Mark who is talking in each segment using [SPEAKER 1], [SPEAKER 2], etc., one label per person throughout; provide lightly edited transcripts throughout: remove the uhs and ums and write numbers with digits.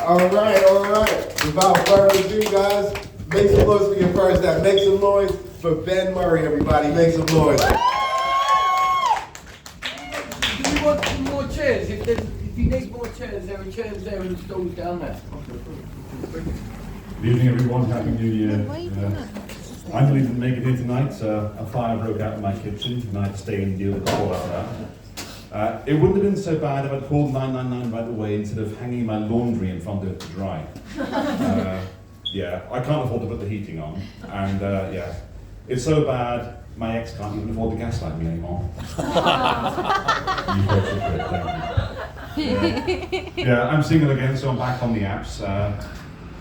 [SPEAKER 1] All right. Without further ado, guys, make some noise for your first act. Make some noise for Ben Murray, everybody. Make some noise.
[SPEAKER 2] Do you want some more chairs? If you need more chairs, there are chairs there and stools down there.
[SPEAKER 3] Good evening, everyone. Happy New Year. I really didn't make it here tonight. A fire broke out in my kitchen, and I had to stay and deal with the fallout of that. It wouldn't have been so bad if I'd called 999 right away instead of hanging my laundry in front of it to dry. Yeah, I can't afford to put the heating on, and yeah, it's so bad my ex can't even afford to gaslight me anymore. You folks are great, thank you. Yeah, I'm single again, so I'm back on the apps,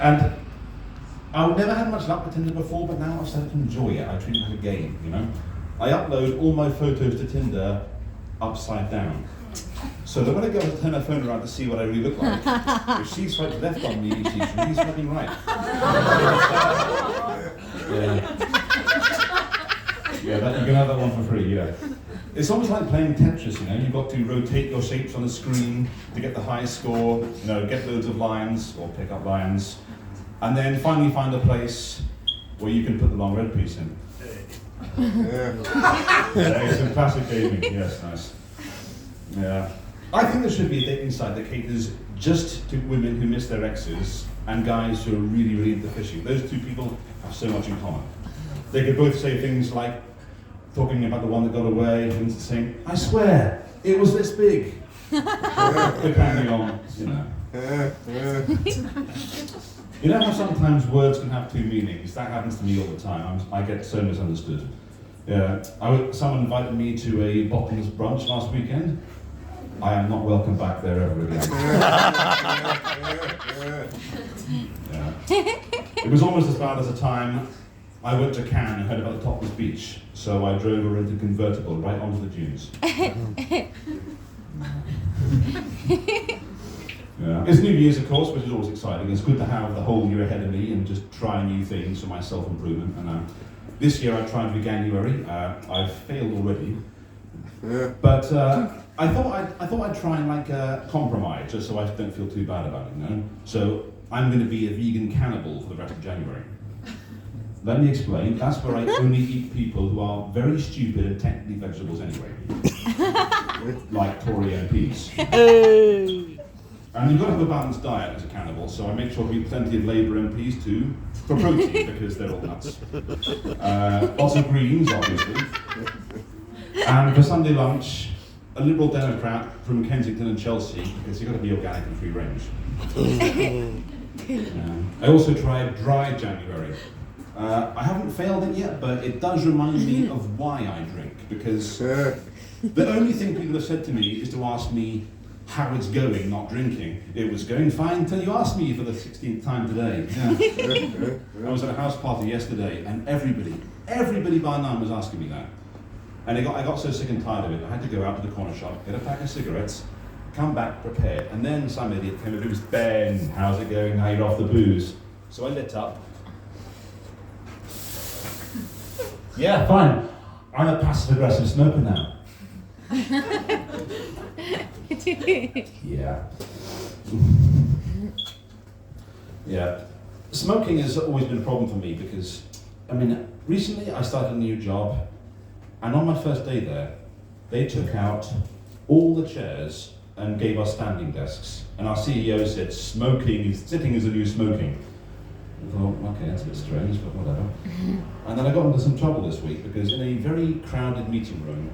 [SPEAKER 3] and I've never had much luck with Tinder before, but now I've started to enjoy it. I treat it like a game, you know. I upload all my photos to Tinder upside down, so that when I go to turn her phone around to see what I really look like, if she swipes left on me, she's really swiping right. Yeah, that, you can have that one for free, yeah. It's almost like playing Tetris, you know. You've got to rotate your shapes on the screen to get the highest score, you know, get loads of lions, or pick up lions, and then finally find a place where you can put the long red piece in. Yeah, it's a classic gaming, yes, nice. Yeah. I think there should be a dating site that caters just to women who miss their exes and guys who are really, really into fishing. Those two people have so much in common. They could both say things like, talking about the one that got away, and saying, I swear, it was this big. Depending on, you know. You know how sometimes words can have two meanings? That happens to me all the time. I get so misunderstood. Yeah, someone invited me to a bottomless brunch last weekend. I am not welcome back there ever again. Yeah. It was almost as bad as a time I went to Cannes and heard about the topless beach, so I drove her into convertible right onto the dunes. Yeah. It's New Year's, of course, which is always exciting. It's good to have the whole year ahead of me and just try new things for my self-improvement. And this year I tried to be January. I've failed already, but I thought I'd try and like compromise, just so I don't feel too bad about it, you know. So I'm going to be a vegan cannibal for the rest of January. Let me explain. That's where I only eat people who are very stupid and technically vegetables anyway, like Tory MPs. And you've got to have a balanced diet as a cannibal, so I make sure to eat plenty of Labour MPs too, for protein, because they're all nuts. Lots of greens, obviously. And for Sunday lunch, a Liberal Democrat from Kensington and Chelsea, because you've got to be organic and free range. I also tried dry January. I haven't failed it yet, but it does remind me of why I drink, because the only thing people have said to me is to ask me how it's going, not drinking. It was going fine until you asked me for the 16th time today. Yeah. I was at a house party yesterday, and everybody by none was asking me that. And I got so sick and tired of it, I had to go out to the corner shop, get a pack of cigarettes, come back prepared, and then some idiot came over, it was Ben, how's it going, now you're off the booze. So I lit up. Yeah, fine. I'm a passive-aggressive smoker now. Yeah. Yeah. Smoking has always been a problem for me because, I mean, recently I started a new job, and on my first day there, they took out all the chairs and gave us standing desks. And our CEO said, sitting is the new smoking. I thought, okay, that's a bit strange, but whatever. And then I got into some trouble this week because in a very crowded meeting room,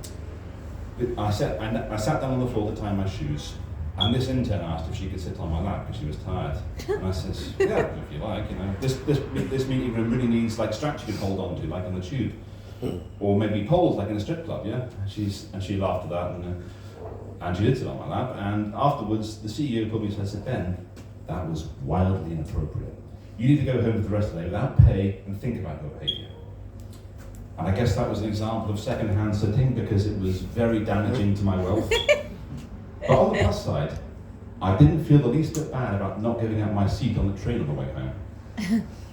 [SPEAKER 3] I sat down on the floor to tie my shoes, and this intern asked if she could sit on my lap because she was tired. And I said, yeah, if you like, you know. This meeting room really needs like straps you can hold on to, like on the tube, or maybe poles, like in a strip club, yeah. And she laughed at that, and she did sit on my lap. And afterwards, the CEO pulled me aside and said, Ben, that was wildly inappropriate. You need to go home for the rest of the day without pay and think about your behaviour. And I guess that was an example of second-hand sitting because it was very damaging to my wealth. But on the plus side, I didn't feel the least bit bad about not giving up my seat on the train on the way home.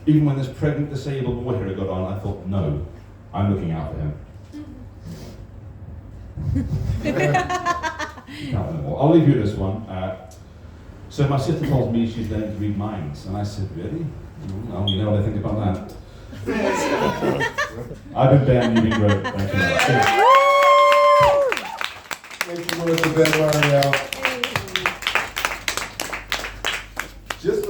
[SPEAKER 3] Even when this pregnant disabled boy here got on, I thought, no, I'm looking out for him. Can't win them all. I'll leave you this one. So my sister told me she's learning to read minds, and I said, really? Well, you know what I think about that. I've been Ben, you've been great. Thank you very much.
[SPEAKER 1] Make some noise for Ben Murray.